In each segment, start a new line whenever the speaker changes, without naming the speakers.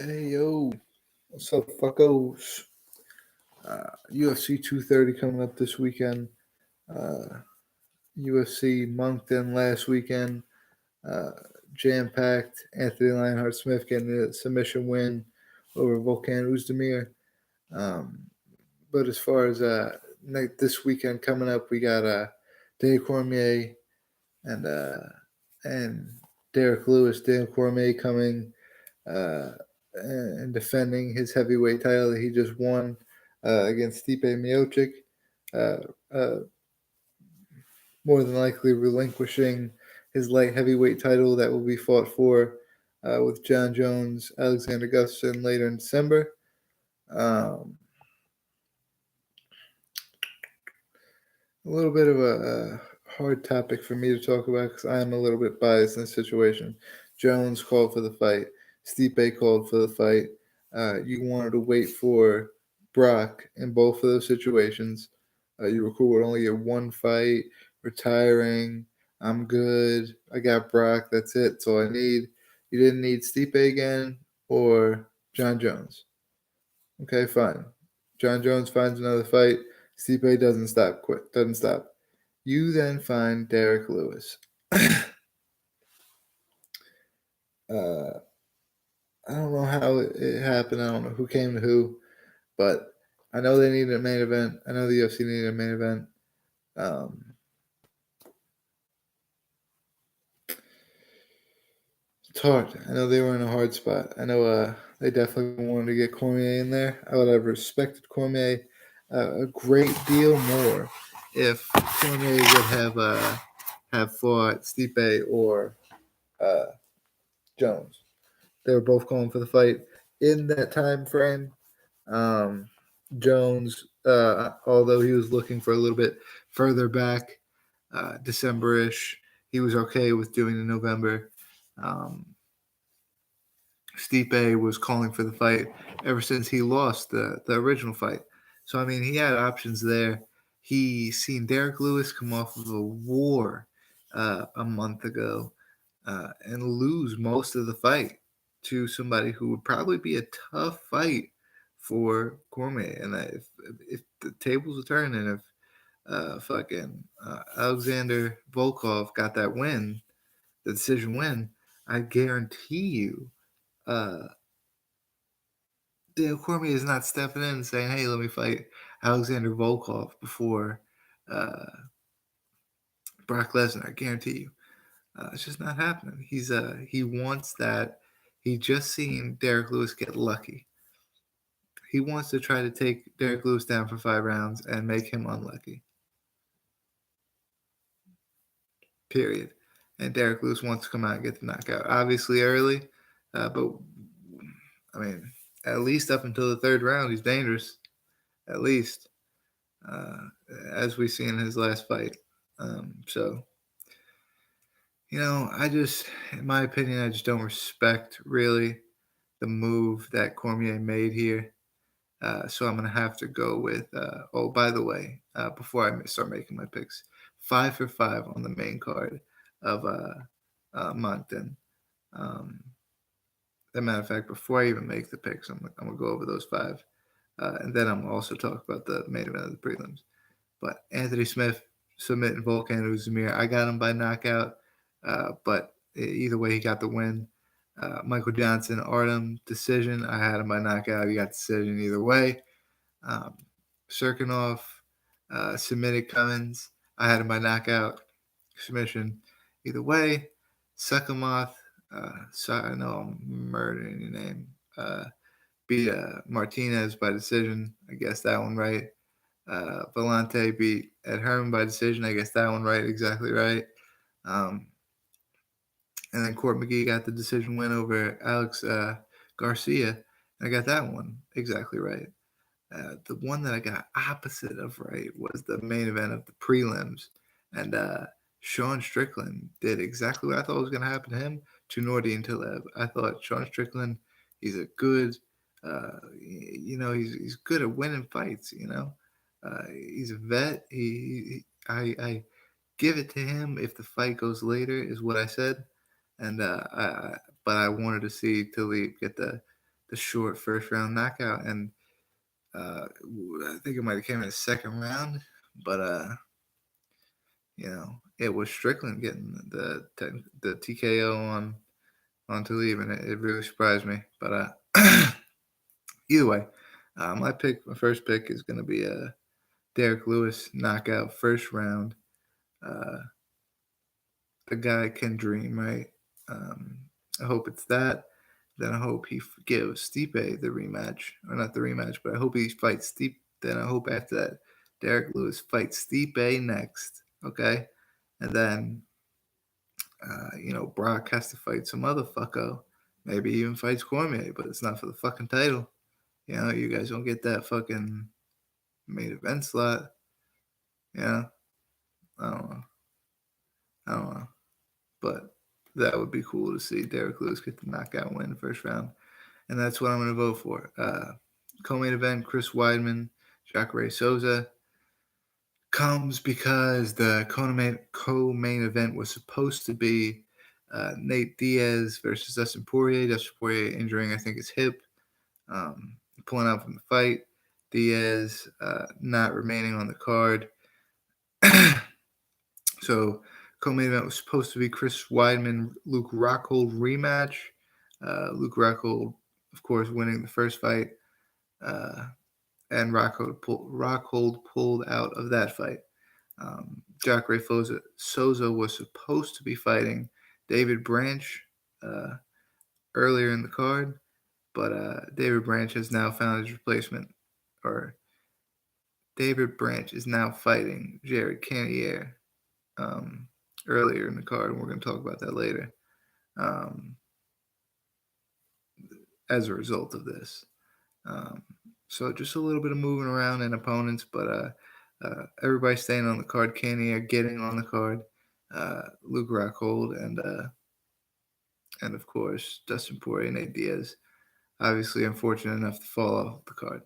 Hey yo, what's up, fuckos? UFC 230 coming up this weekend. Uh, UFC Moncton last weekend, uh, jam packed. Anthony Lionheart Smith getting a submission win over Volkan Uzdemir. Um, but as far as this weekend coming up, we got Dave Cormier and and Derek Lewis. Dave Cormier coming uh, and defending his heavyweight title that he just won against Stipe Miocic. Uh, uh, More than likely relinquishing his light heavyweight title that will be fought for with John Jones, Alexander Gustafsson later in December. Um, a little bit of a hard topic for me to talk about because I am a little bit biased in this situation. Jones called for the fight. Stipe called for the fight. You wanted to wait for Brock in both of those situations. You were cool with only your one fight, retiring. I'm good. I got Brock. That's it. That's all I need. You didn't need Stipe again or John Jones. Okay, fine. John Jones finds another fight. Stipe doesn't stop. You then find Derek Lewis. uh, I don't know how it happened. I don't know who came to who, but I know they needed a main event. I know the UFC needed a main event. Um, it's hard. I know they were in a hard spot. I know they definitely wanted to get Cormier in there. I would have respected Cormier a great deal more if Cormier would have fought Stipe or uh, Jones. They were both going for the fight in that time frame. Um, Jones, although he was looking for a little bit further back, December-ish, he was okay with doing in November. Stipe was calling for the fight ever since he lost the original fight. So, I mean, he had options there. He seen Derek Lewis come off of a war a month ago and lose most of the fight to somebody who would probably be a tough fight for Cormier. And if the tables are turning, if Alexander Volkov got that win, the decision win, I guarantee you uh, Dale Cormier is not stepping in and saying, "Hey, let me fight Alexander Volkov before uh, Brock Lesnar." I guarantee you, it's just not happening. He wants that. He just seen Derek Lewis get lucky. He wants to try to take Derek Lewis down for 5 rounds and make him unlucky. Period. And Derek Lewis wants to come out and get the knockout, obviously early, but I mean, at least up until the third round, he's dangerous. At least. uh, as we see in his last fight. So, in my opinion, I just don't respect really the move that Cormier made here. So I'm going to have to go with, oh, by the way, before I start making my picks, 5 for 5 on the main card of Moncton. As a matter of fact, before I even make the picks, I'm going to go over those 5. And then I'm also talk about the main event of the prelims. But Anthony Smith submitting Volkan Uzdemir, I got him by knockout. But either way, he got the win. Michael Johnson, Artem, decision. I had him by knockout. He got decision either way. Serkinov submitted Cummins. I had him by knockout. Submission either way. Sukamoth, I know I'm murdering your name. Beat Martinez by decision. I guess that one right. Vellante beat Ed Herman by decision. I guess that one right, exactly right. And then Court McGee got the decision win over Alex Garcia. I got that one exactly right. The one that I got opposite of right was the main event of the prelims. And Sean Strickland did exactly what I thought was going to happen to him to Nordine Taleb. I thought Sean Strickland, he's a good, he's good at winning fights, he's a vet. I give it to him if the fight goes later, is what I said. And but I wanted to see Talib get the the short first round knockout, and I think it might have came in the second round, but it was Strickland getting the TKO on Talib, and it really surprised me. But either way, my first pick is going to be a Derek Lewis knockout first round. The guy can dream, right? I hope it's that. Then I hope he gives Stipe the rematch, or not the rematch, but I hope he fights Stipe. Then I hope after that, Derek Lewis fights Stipe next. Okay, and then Brock has to fight some other fucko. Maybe he even fights Cormier, but it's not for the fucking title. You guys don't get that fucking main event slot. Yeah, I don't know. But that would be cool to see Derek Lewis get the knockout win first round. And that's what I'm going to vote for. Co-main event, Chris Weidman, Jacare Souza. Comes because the co-main event was supposed to be Nate Diaz versus Dustin Poirier. Dustin Poirier injuring, I think, his hip, pulling out from the fight. Diaz not remaining on the card. So co-main event was supposed to be Chris Weidman, Luke Rockhold rematch. Luke Rockhold, of course, winning the first fight. And Rockhold pulled out of that fight. Jacare Souza was supposed to be fighting David Branch earlier in the card, but David Branch has now found his replacement, or David Branch is now fighting Jared Cannonier earlier in the card, and we're going to talk about that later. As a result of this. So just a little bit of moving around in opponents, but everybody staying on the card. Cannonier getting on the card. Luke Rockhold and of course Dustin Poirier, Nate Diaz. Obviously, unfortunate enough to fall off the card.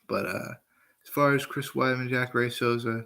But as far as Chris Weidman, Jacare Souza,